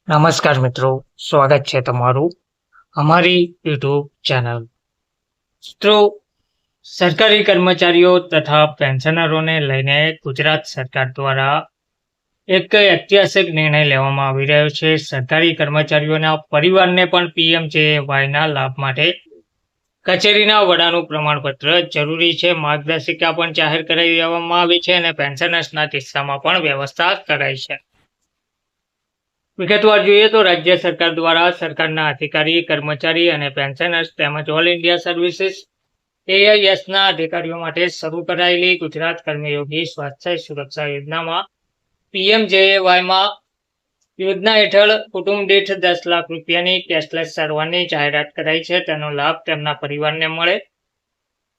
નમસ્કાર મિત્રો, સ્વાગત છે તમારું અમારી યુટ્યુબ ચેનલ. મિત્રો, સરકારી કર્મચારીઓ તથા પેન્શનરોને લઈને ગુજરાત સરકાર દ્વારા એક ઐતિહાસિક નિર્ણય લેવામાં આવી રહ્યો છે. સરકારી કર્મચારીઓના પરિવારને પણ પીએમજેએવાયના લાભ માટે કચેરીના વડાનું પ્રમાણપત્ર જરૂરી છે. માર્ગદર્શિકા પણ જાહેર કરી દેવામાં આવી છે અને પેન્શનર્સના કિસ્સામાં પણ વ્યવસ્થા કરાઈ છે. વિગતવાર જોઈએ તો રાજ્ય સરકાર દ્વારા સરકારના અધિકારી, કર્મચારી અને પેન્શનર્સ તેમજ ઓલ ઇન્ડિયા સર્વિસીસ AISના અધિકારીઓ માટે શરૂ કરાયેલી ગુજરાત કર્મયોગી સ્વાસ્થ્ય સુરક્ષા યોજનામાં પીએમજેએવાયમાં યોજના હેઠળ કુટુંબ દીઠ 10 લાખ રૂપિયાની કેશલેસ સારવારની જાહેરાત કરાઈ છે. તેનો લાભ તેમના પરિવારને મળે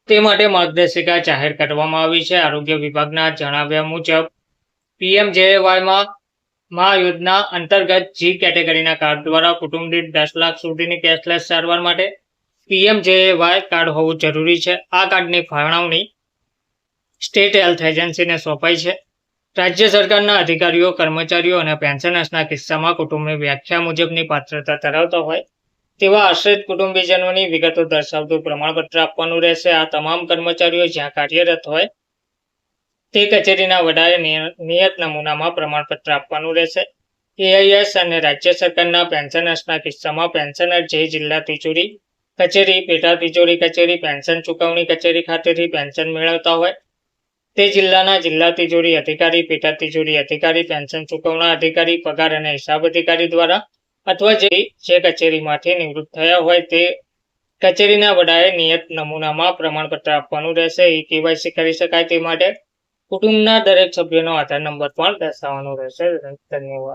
તે માટે માર્ગદર્શિકા જાહેર કરવામાં આવી છે. આરોગ્ય વિભાગના જણાવ્યા મુજબ પીએમજેએવાયમાં યોજના અંતર્ગત જી કેટેગરીના કાર્ડ દ્વારા કુટુંબ દીઠ 10 લાખ સુધીની કેશલેસ સારવાર માટે પીએમજેએવાય કાર્ડ હોવું જરૂરી છે. આ કાર્ડની ફાળવણી સ્ટેટ હેલ્થ એજન્સીને સોંપાઈ છે. રાજ્ય સરકારના અધિકારીઓ, કર્મચારીઓ અને પેન્શનર્સના કિસ્સામાં કુટુંબની વ્યાખ્યા મુજબની પાત્રતા ધરાવતા હોય તેવા આશ્રિત કુટુંબીજનોની વિગતો દર્શાવતું પ્રમાણપત્ર આપવાનું રહેશે. આ તમામ કર્મચારીઓ જ્યાં કાર્યરત હોય તે કચેરીના વડાએ નિયત નમૂનામાં પ્રમાણપત્ર આપવાનું રહેશે. AIS અને રાજ્ય સરકારના પેન્શનર્સના કિસ્સામાં પેન્શનર જે જિલ્લા તિજોરી કચેરી, પેટા તિજોરી કચેરી, પેન્શન ચૂકવણી કચેરી ખાતેથી પેન્શન મેળવતા હોય તે જિલ્લાના જિલ્લા તિજોરી અધિકારી, પેટા તિજોરી અધિકારી, પેન્શન ચૂકવણા અધિકારી, પગાર અને હિસાબ અધિકારી દ્વારા અથવા જે કચેરીમાંથી નિવૃત્ત થયા હોય તે કચેરીના વડાએ નિયત નમૂનામાં પ્રમાણપત્ર આપવાનું રહેશે. KYC કરી શકાય તે માટે કુટુંબના દરેક સભ્યનો આધાર નંબર પણ દર્શાવવાનો રહેશે. ધન્યવાદ.